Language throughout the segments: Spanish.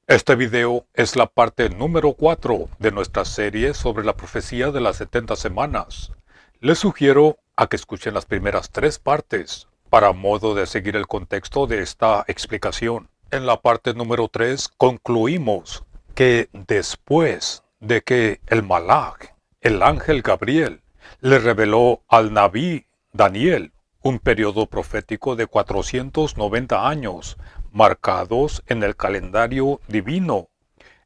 Este video es la parte número 4 de nuestra serie sobre la profecía de las 70 semanas. Les sugiero a que escuchen las primeras 3 partes para modo de seguir el contexto de esta explicación. En la parte número 3 concluimos que después de que el Malach, el ángel Gabriel, le reveló al Nabí Daniel un periodo profético de 490 años, marcados en el calendario divino.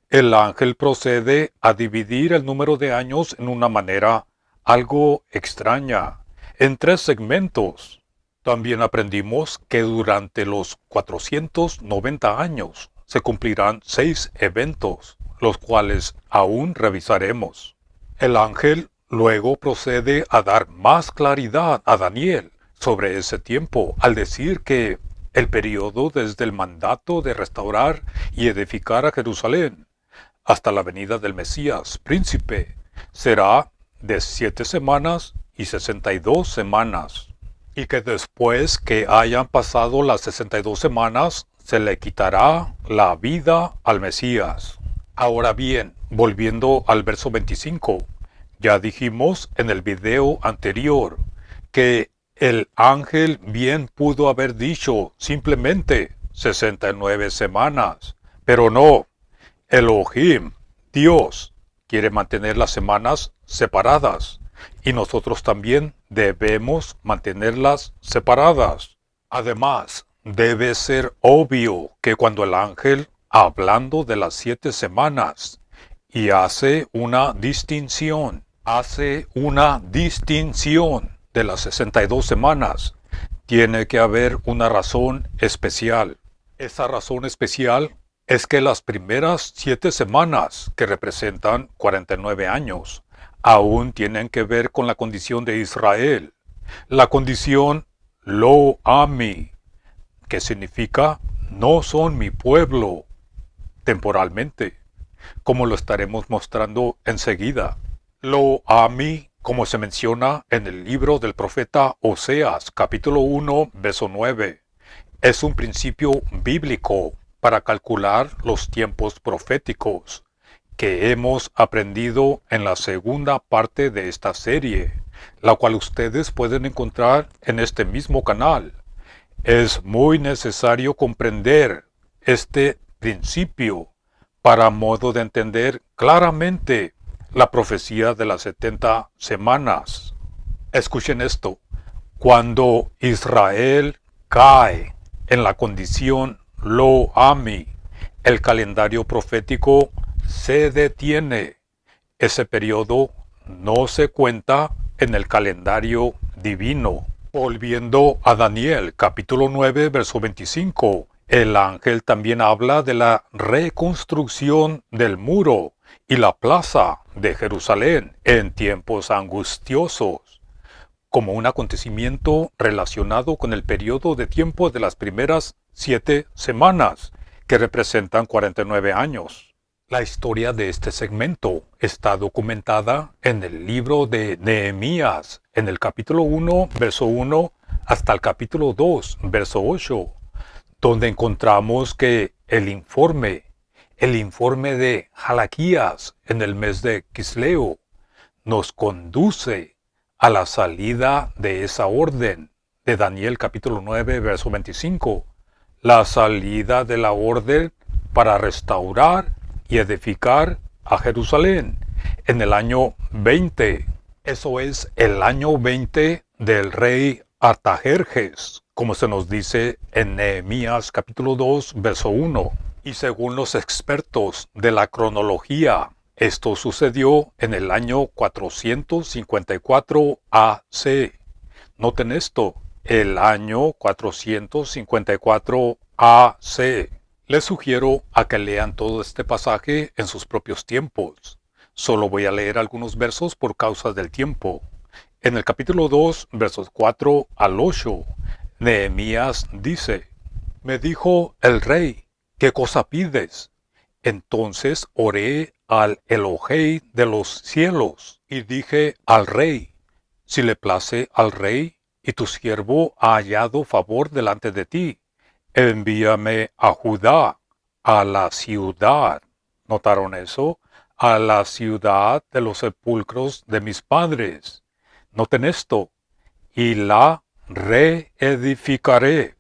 El ángel procede a dividir el número de años en una manera algo extraña, en 3 segmentos. También aprendimos que durante los 490 años se cumplirán 6 eventos, los cuales aún revisaremos. El ángel luego procede a dar más claridad a Daniel sobre ese tiempo, al decir que el periodo desde el mandato de restaurar y edificar a Jerusalén hasta la venida del Mesías, príncipe, será de 7 semanas y 62 semanas, y que después que hayan pasado las 62 semanas, se le quitará la vida al Mesías. Ahora bien, volviendo al verso 25, ya dijimos en el video anterior que el ángel bien pudo haber dicho simplemente 69 semanas, pero no. Elohim, Dios, quiere mantener las semanas separadas y nosotros también debemos mantenerlas separadas. Además, debe ser obvio que cuando el ángel, hablando de las 7 semanas, y hace una distinción de las 62 semanas, tiene que haber una razón especial. Esa razón especial es que las primeras 7 semanas, que representan 49 años, aún tienen que ver con la condición de Israel. La condición Lo Ami, que significa no son mi pueblo, temporalmente, como lo estaremos mostrando enseguida. Lo Ami, como se menciona en el libro del profeta Oseas, capítulo 1, verso 9, es un principio bíblico para calcular los tiempos proféticos que hemos aprendido en la segunda parte de esta serie, la cual ustedes pueden encontrar en este mismo canal. Es muy necesario comprender este principio para modo de entender claramente la profecía de las 70 semanas. Escuchen esto. Cuando Israel cae en la condición Lo Ami, el calendario profético se detiene. Ese periodo no se cuenta en el calendario divino. Volviendo a Daniel, capítulo 9, verso 25, el ángel también habla de la reconstrucción del muro y la plaza de Jerusalén en tiempos angustiosos, como un acontecimiento relacionado con el periodo de tiempo de las primeras 7 semanas, que representan 49 años. La historia de este segmento está documentada en el libro de Nehemías, en el capítulo 1, verso 1, hasta el capítulo 2, verso 8, donde encontramos que el informe de Malaquías en el mes de Quisleo, nos conduce a la salida de esa orden de Daniel capítulo 9, verso 25, la salida de la orden para restaurar y edificar a Jerusalén en el año 20. Eso es el año 20 del rey Artajerjes, como se nos dice en Nehemías capítulo 2, verso 1. Y según los expertos de la cronología, esto sucedió en el año 454 AC. Noten esto, el año 454 AC. Les sugiero a que lean todo este pasaje en sus propios tiempos. Solo voy a leer algunos versos por causa del tiempo. En el capítulo 2, versos 4 al 8, Nehemías dice: Me dijo el rey, ¿qué cosa pides? Entonces oré al Elohei de los cielos y dije al rey: Si le place al rey y tu siervo ha hallado favor delante de ti, envíame a Judá, a la ciudad. ¿Notaron eso? A la ciudad de los sepulcros de mis padres. Noten esto. Y la reedificaré.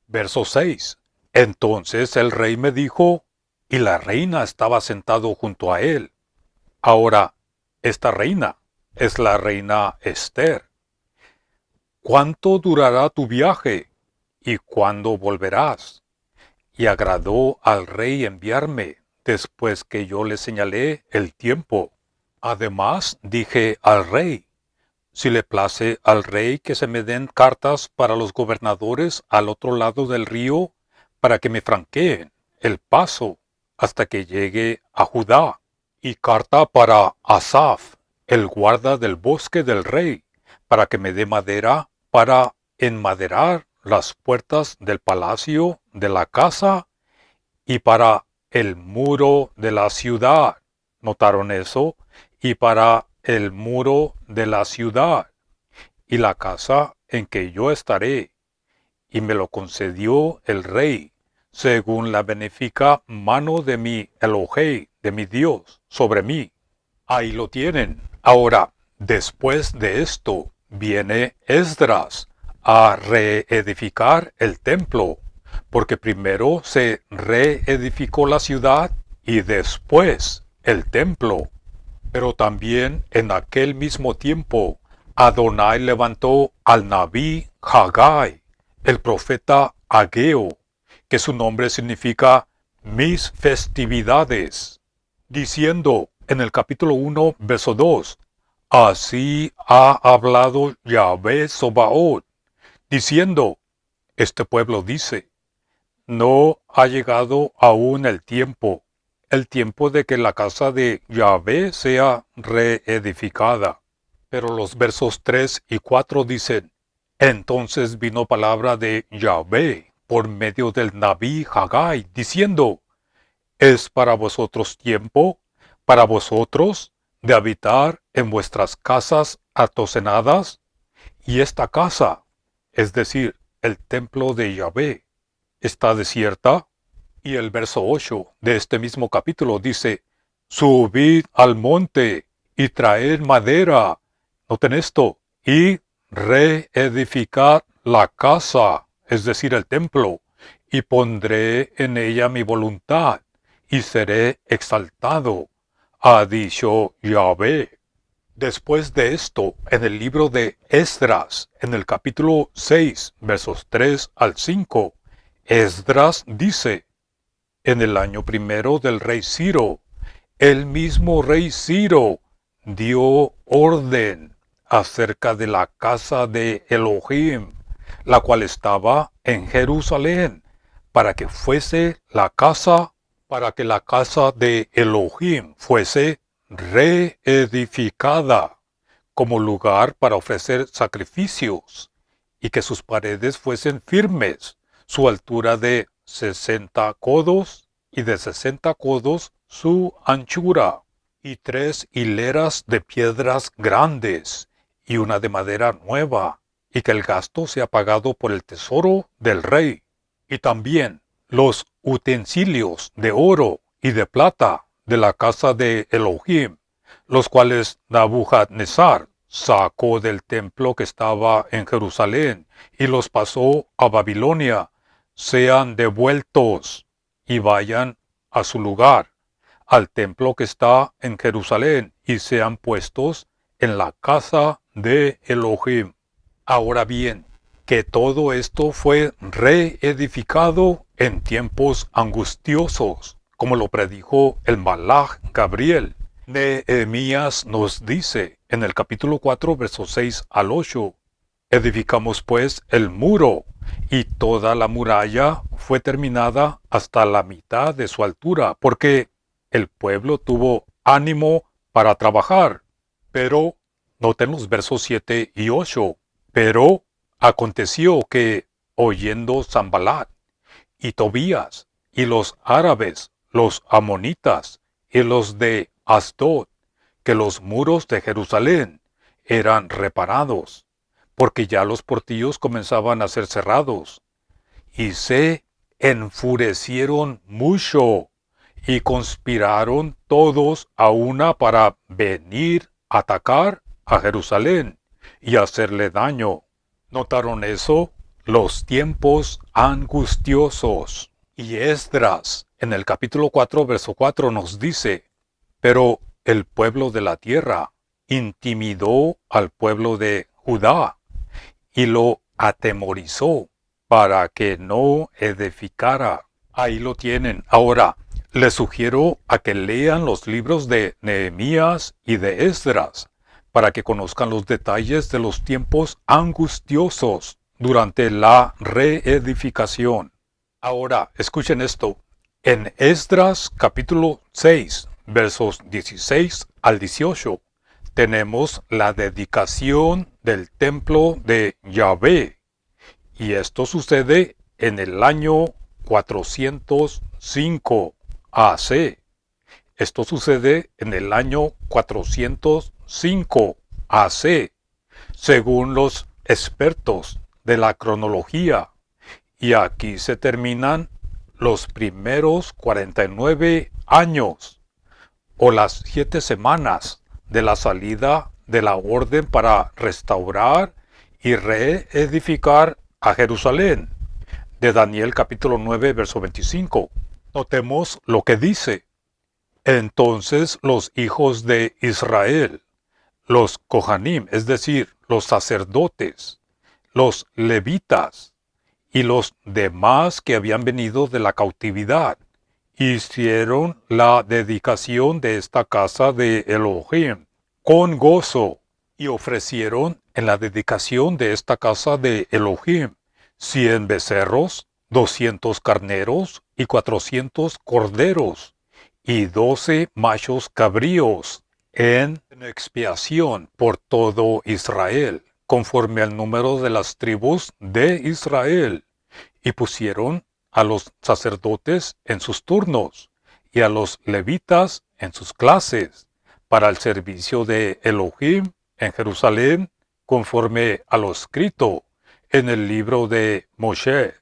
Verso 6. Entonces el rey me dijo, y la reina estaba sentado junto a él. Ahora, esta reina es la reina Esther. ¿Cuánto durará tu viaje? ¿Y cuándo volverás? Y agradó al rey enviarme, después que yo le señalé el tiempo. Además dije al rey, si le place al rey que se me den cartas para los gobernadores al otro lado del río, para que me franqueen el paso hasta que llegue a Judá, y carta para Asaf, el guarda del bosque del rey, para que me dé madera para enmaderar las puertas del palacio de la casa y para el muro de la ciudad. ¿Notaron eso? Y para el muro de la ciudad y la casa en que yo estaré. Y me lo concedió el rey, según la benéfica mano de mi Elohei, de mi Dios, sobre mí. Ahí lo tienen. Ahora, después de esto, viene Esdras a reedificar el templo, porque primero se reedificó la ciudad y después el templo. Pero también en aquel mismo tiempo, Adonai levantó al Nabí Haggai, el profeta Ageo, que su nombre significa mis festividades, diciendo en el capítulo 1, verso 2, así ha hablado Yahvé Sobaot, diciendo, este pueblo dice, no ha llegado aún el tiempo de que la casa de Yahvé sea reedificada. Pero los versos 3 y 4 dicen, entonces vino palabra de Yahvé por medio del Nabí Haggai, diciendo, ¿es para vosotros tiempo, para vosotros, de habitar en vuestras casas atosenadas? Y esta casa, es decir, el templo de Yahvé, está desierta. Y el verso 8 de este mismo capítulo dice, subid al monte y traed madera. Noten esto, y reedificad la casa, es decir, el templo, y pondré en ella mi voluntad, y seré exaltado, ha dicho Yahvé. Después de esto, en el libro de Esdras, en el capítulo 6, versos 3 al 5, Esdras dice, en el año primero del rey Ciro, el mismo rey Ciro dio orden acerca de la casa de Elohim, la cual estaba en Jerusalén, para que la casa de Elohim fuese reedificada como lugar para ofrecer sacrificios, y que sus paredes fuesen firmes, su altura de 60 codos y de 60 codos su anchura, y 3 hileras de piedras grandes y una de madera nueva, y que el gasto sea pagado por el tesoro del rey, y también los utensilios de oro y de plata de la casa de Elohim, los cuales Nabucodonosor sacó del templo que estaba en Jerusalén y los pasó a Babilonia, sean devueltos y vayan a su lugar, al templo que está en Jerusalén, y sean puestos en la casa de Elohim. Ahora bien, que todo esto fue reedificado en tiempos angustiosos, como lo predijo el Malach Gabriel. Nehemías nos dice en el capítulo 4, versos 6 al 8, edificamos pues el muro, y toda la muralla fue terminada hasta la mitad de su altura, porque el pueblo tuvo ánimo para trabajar. Pero, noten los versos 7 y 8, pero aconteció que, oyendo Sanballat y Tobías y los árabes, los amonitas y los de Asdod, que los muros de Jerusalén eran reparados, porque ya los portillos comenzaban a ser cerrados, y se enfurecieron mucho y conspiraron todos a una para venir a atacar a Jerusalén y hacerle daño. ¿Notaron eso? Los tiempos angustiosos. Y Esdras, en el capítulo 4, verso 4, nos dice: pero el pueblo de la tierra intimidó al pueblo de Judá y lo atemorizó para que no edificara. Ahí lo tienen. Ahora, les sugiero a que lean los libros de Nehemías y de Esdras para que conozcan los detalles de los tiempos angustiosos durante la reedificación. Ahora, escuchen esto. En Esdras capítulo 6, versos 16 al 18, tenemos la dedicación del templo de Yahvé. Y esto sucede en el año 405 AC. Esto sucede en el año 405 AC, según los expertos de la cronología. Y aquí se terminan los primeros 49 años, o las 7 semanas de la salida de la orden para restaurar y reedificar a Jerusalén, de Daniel capítulo 9, verso 25. Notemos lo que dice. Entonces los hijos de Israel, los Kohanim, es decir, los sacerdotes, los levitas y los demás que habían venido de la cautividad, hicieron la dedicación de esta casa de Elohim con gozo y ofrecieron en la dedicación de esta casa de Elohim 100 becerros, 200 carneros y 400 corderos y 12 machos cabríos en expiación por todo Israel, conforme al número de las tribus de Israel, y pusieron a los sacerdotes en sus turnos y a los levitas en sus clases para el servicio de Elohim en Jerusalén, conforme a lo escrito en el libro de Moshe.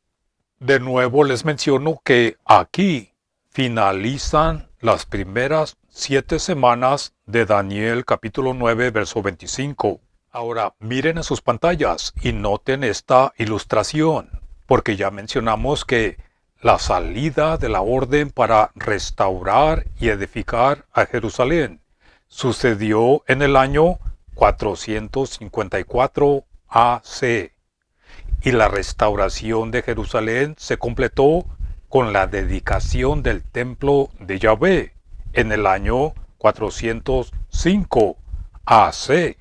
De nuevo les menciono que aquí finalizan las primeras 7 semanas de Daniel capítulo 9, verso 25. Ahora miren en sus pantallas y noten esta ilustración, porque ya mencionamos que la salida de la orden para restaurar y edificar a Jerusalén sucedió en el año 454 AC. Y la restauración de Jerusalén se completó con la dedicación del templo de Yahvé en el año 405 AC.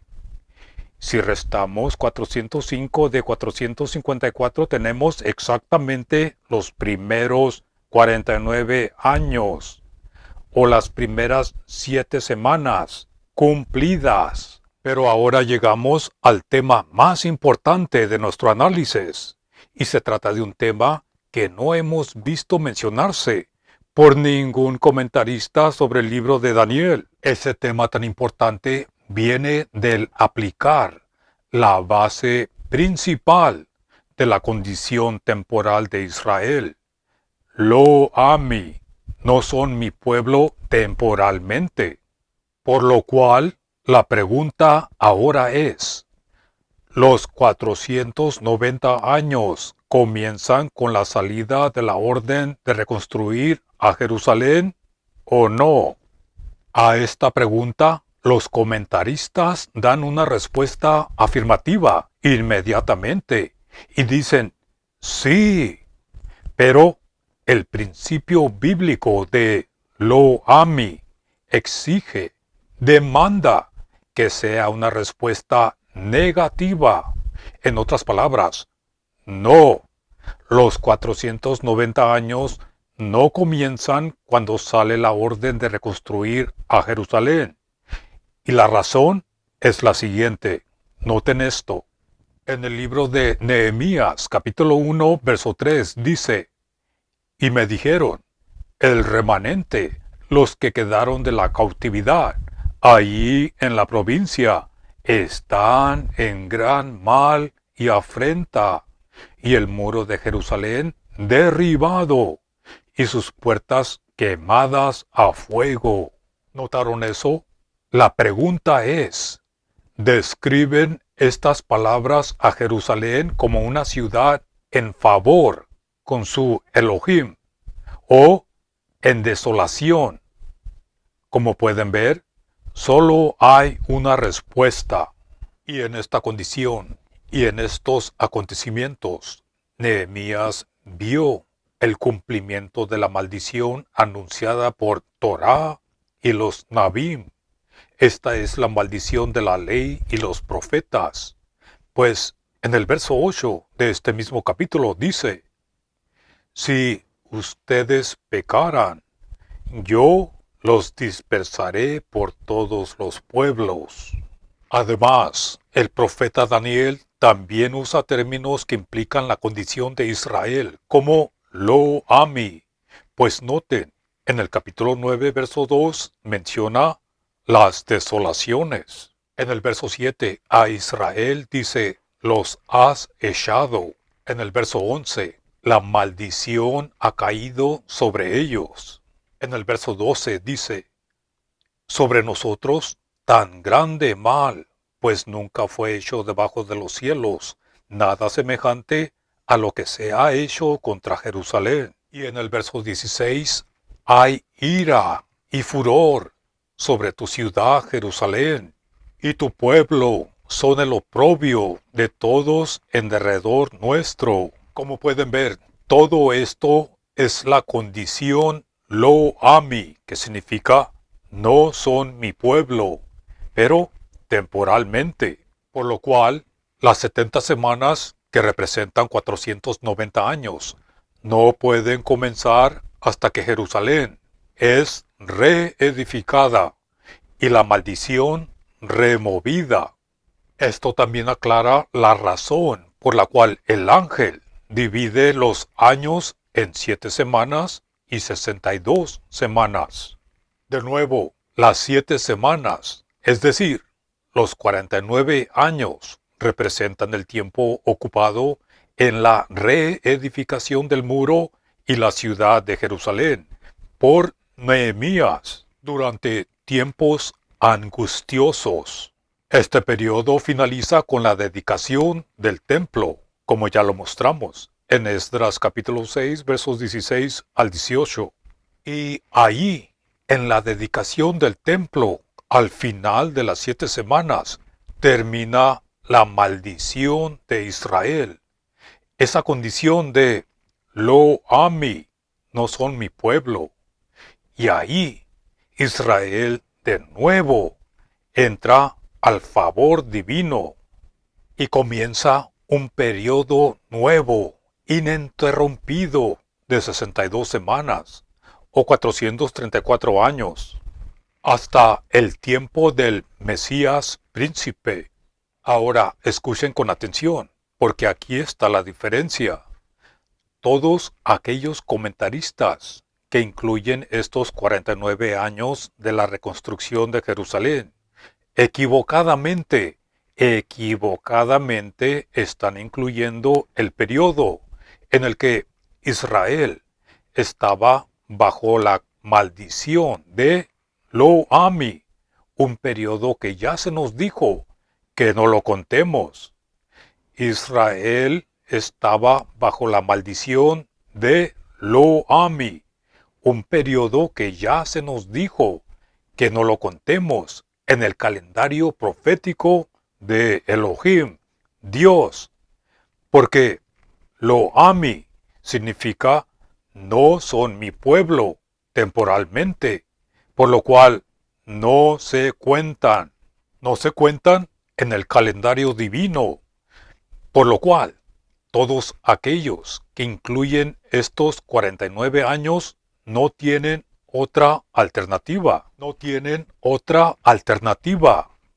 Si restamos 405 de 454, tenemos exactamente los primeros 49 años, o las primeras 7 semanas cumplidas. Pero ahora llegamos al tema más importante de nuestro análisis, y se trata de un tema que no hemos visto mencionarse por ningún comentarista sobre el libro de Daniel. Ese tema tan importante viene del aplicar la base principal de la condición temporal de Israel. Lo ami, no son mi pueblo temporalmente. Por lo cual, la pregunta ahora es, ¿los 490 años comienzan con la salida de la orden de reconstruir a Jerusalén o no? A esta pregunta, los comentaristas dan una respuesta afirmativa inmediatamente y dicen, sí, pero el principio bíblico de lo ami exige, demanda que sea una respuesta negativa. En otras palabras, no, los 490 años no comienzan cuando sale la orden de reconstruir a Jerusalén. Y la razón es la siguiente. Noten esto. En el libro de Nehemías, capítulo 1, verso 3, dice, y me dijeron, el remanente, los que quedaron de la cautividad, allí en la provincia, están en gran mal y afrenta, y el muro de Jerusalén derribado y sus puertas quemadas a fuego. ¿Notaron eso? La pregunta es, ¿describen estas palabras a Jerusalén como una ciudad en favor con su Elohim o en desolación? Como pueden ver, solo hay una respuesta. Y en esta condición y en estos acontecimientos, Nehemías vio el cumplimiento de la maldición anunciada por Torá y los Nabim. Esta es la maldición de la ley y los profetas. Pues en el verso 8 de este mismo capítulo dice, si ustedes pecaran, yo los dispersaré por todos los pueblos. Además, el profeta Daniel también usa términos que implican la condición de Israel, como lo ami. Pues noten, en el capítulo 9, verso 2, menciona las desolaciones. En el verso 7, a Israel dice, los has echado. En el verso 11, la maldición ha caído sobre ellos. En el verso 12 dice, sobre nosotros tan grande mal, pues nunca fue hecho debajo de los cielos nada semejante a lo que se ha hecho contra Jerusalén. Y en el verso 16, hay ira y furor sobre tu ciudad Jerusalén, y tu pueblo son el oprobio de todos en derredor nuestro. Como pueden ver, todo esto es la condición lo ami, que significa no son mi pueblo, pero temporalmente, por lo cual las 70 semanas, que representan 490 años, no pueden comenzar hasta que Jerusalén es reedificada y la maldición removida. Esto también aclara la razón por la cual el ángel divide los años en 7 semanas y 62 semanas. De nuevo, las 7 semanas, es decir, los 49 años, representan el tiempo ocupado en la reedificación del muro y la ciudad de Jerusalén por Nehemías durante tiempos angustiosos. Este periodo finaliza con la dedicación del templo, como ya lo mostramos en Esdras capítulo 6, versos 16 al 18. Y ahí, en la dedicación del templo, al final de las 7 semanas, termina la maldición de Israel. Esa condición de lo ami, no son mi pueblo. Y ahí, Israel de nuevo entra al favor divino y comienza un periodo nuevo, ininterrumpido, de 62 semanas o 434 años, hasta el tiempo del Mesías príncipe. Ahora escuchen con atención, porque aquí está la diferencia. Todos aquellos comentaristas que incluyen estos 49 años de la reconstrucción de Jerusalén, equivocadamente están incluyendo el periodo en el que Israel estaba bajo la maldición de lo ami, un periodo que ya se nos dijo que no lo contemos. Israel estaba bajo la maldición de lo ami, un periodo que ya se nos dijo que no lo contemos en el calendario profético de Elohim, Dios, porque lo ami significa no son mi pueblo temporalmente, por lo cual no se cuentan en el calendario divino, por lo cual todos aquellos que incluyen estos 49 años no tienen otra alternativa,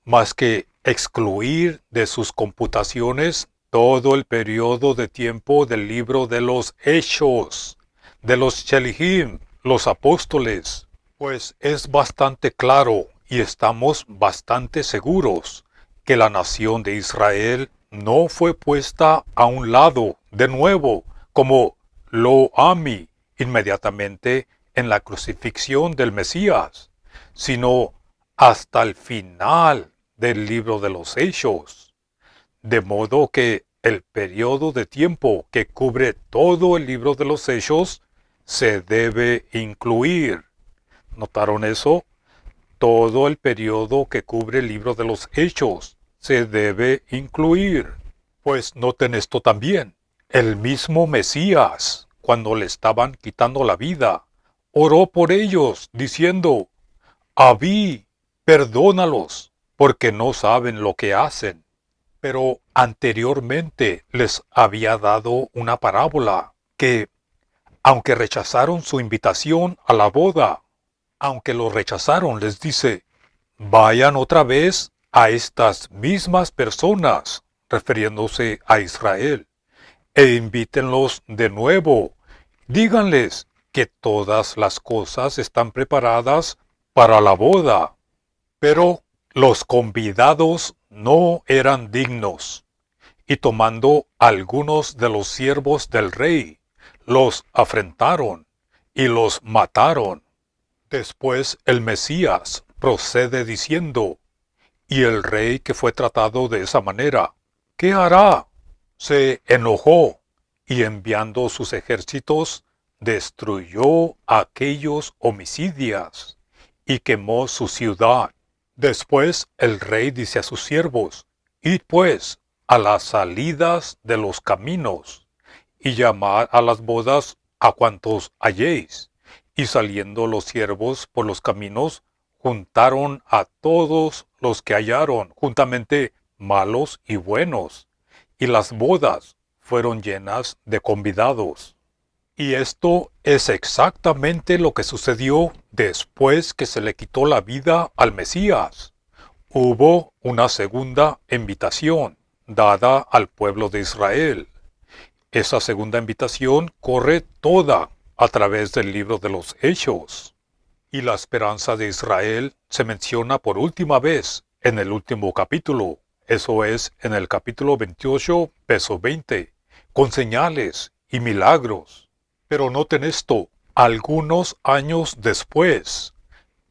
más que excluir de sus computaciones todo el periodo de tiempo del libro de los Hechos, de los Shelihim, los apóstoles, pues es bastante claro y estamos bastante seguros que la nación de Israel no fue puesta a un lado de nuevo como lo ami inmediatamente en la crucifixión del Mesías, sino hasta el final del libro de los Hechos. De modo que el periodo de tiempo que cubre todo el libro de los Hechos se debe incluir. ¿Notaron eso? Todo el periodo que cubre el libro de los Hechos se debe incluir. Pues noten esto también. El mismo Mesías, cuando le estaban quitando la vida, oró por ellos, diciendo: Abí, perdónalos, porque no saben lo que hacen. Pero anteriormente les había dado una parábola que, aunque rechazaron su invitación a la boda, aunque lo rechazaron, les dice: vayan otra vez a estas mismas personas, refiriéndose a Israel, e invítenlos de nuevo. Díganles que todas las cosas están preparadas para la boda. Pero los convidados no eran dignos, y tomando algunos de los siervos del rey, los afrentaron y los mataron. Después el Mesías procede diciendo: y el rey que fue tratado de esa manera, ¿qué hará? Se enojó, y enviando sus ejércitos, destruyó a aquellos homicidas, y quemó su ciudad. Después el rey dice a sus siervos: id pues a las salidas de los caminos, y llamad a las bodas a cuantos halléis. Y saliendo los siervos por los caminos, juntaron a todos los que hallaron, juntamente malos y buenos, y las bodas fueron llenas de convidados. Y esto es exactamente lo que sucedió después que se le quitó la vida al Mesías. Hubo una segunda invitación dada al pueblo de Israel. Esa segunda invitación corre toda a través del libro de los Hechos. Y la esperanza de Israel se menciona por última vez en el último capítulo. Eso es, en el capítulo 28, verso 20, con señales y milagros. Pero noten esto: algunos años después,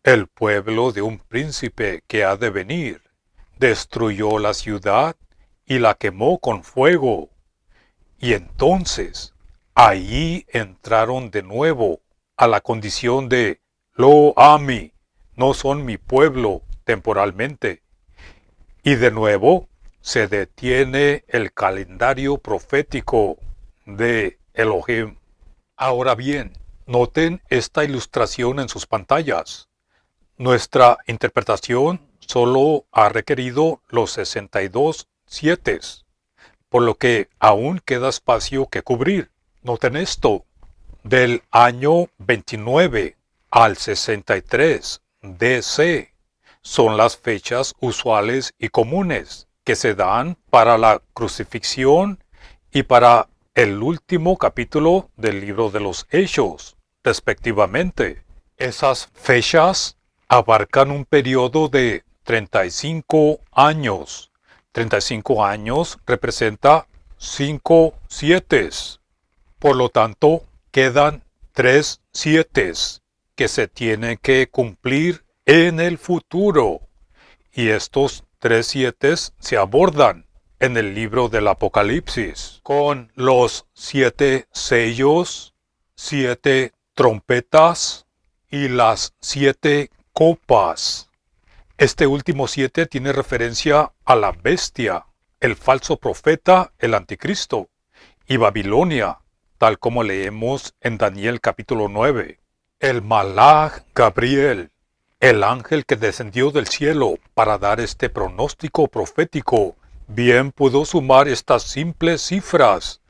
el pueblo de un príncipe que ha de venir destruyó la ciudad y la quemó con fuego. Y entonces, allí entraron de nuevo a la condición de lo ami, no son mi pueblo temporalmente. Y de nuevo se detiene el calendario profético de Elohim. Ahora bien, noten esta ilustración en sus pantallas. Nuestra interpretación solo ha requerido los 62 sietes, por lo que aún queda espacio que cubrir. Noten esto: del año 29 al 63 DC son las fechas usuales y comunes que se dan para la crucifixión y para el último capítulo del libro de los Hechos, respectivamente. Esas fechas abarcan un periodo de 35 años. 35 años representa 5 sietes. Por lo tanto, quedan 3 sietes que se tienen que cumplir en el futuro. Y estos 3 sietes se abordan en el libro del Apocalipsis, con los 7 sellos, 7 trompetas y las 7 copas. Este último 7 tiene referencia a la bestia, el falso profeta, el anticristo, y Babilonia, tal como leemos en Daniel capítulo 9. El Malaj Gabriel, el ángel que descendió del cielo para dar este pronóstico profético, bien pudo sumar estas simples cifras,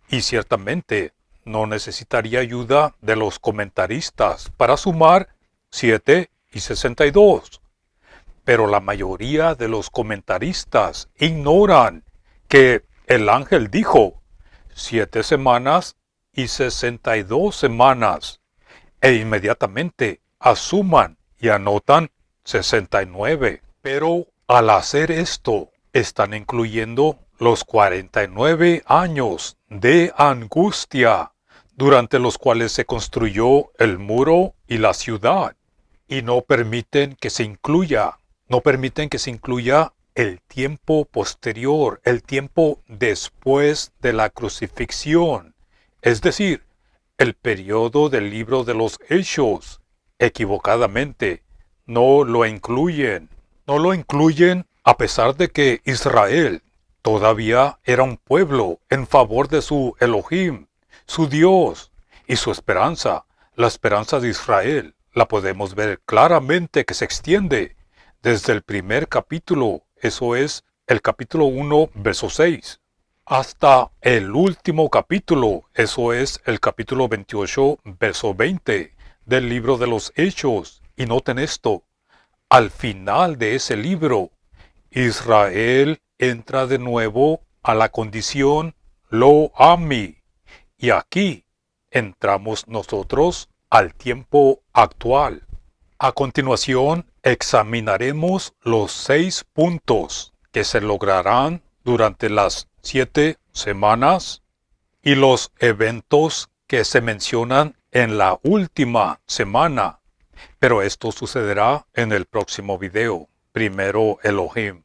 y ciertamente no necesitaría ayuda de los comentaristas para sumar 7 y 62. Pero la mayoría de los comentaristas ignoran que el ángel dijo 7 semanas y 62 semanas, e inmediatamente asuman y anotan 69. Pero al hacer esto, están incluyendo los 49 años de angustia durante los cuales se construyó el muro y la ciudad, y no permiten que se incluya el tiempo posterior, el tiempo después de la crucifixión, es decir, el periodo del libro de los Hechos. Equivocadamente, no lo incluyen. No lo incluyen a pesar de que Israel todavía era un pueblo en favor de su Elohim, su Dios, y su esperanza. La esperanza de Israel la podemos ver claramente que se extiende desde el primer capítulo, eso es el capítulo 1, verso 6, hasta el último capítulo, eso es el capítulo 28, verso 20 del libro de los Hechos. Y noten esto, al final de ese libro, Israel entra de nuevo a la condición Lo Ami. Y aquí entramos nosotros al tiempo actual. A continuación, examinaremos los 6 puntos que se lograrán durante las 7 semanas y los eventos que se mencionan en la última semana. Pero esto sucederá en el próximo video. Primero Elohim.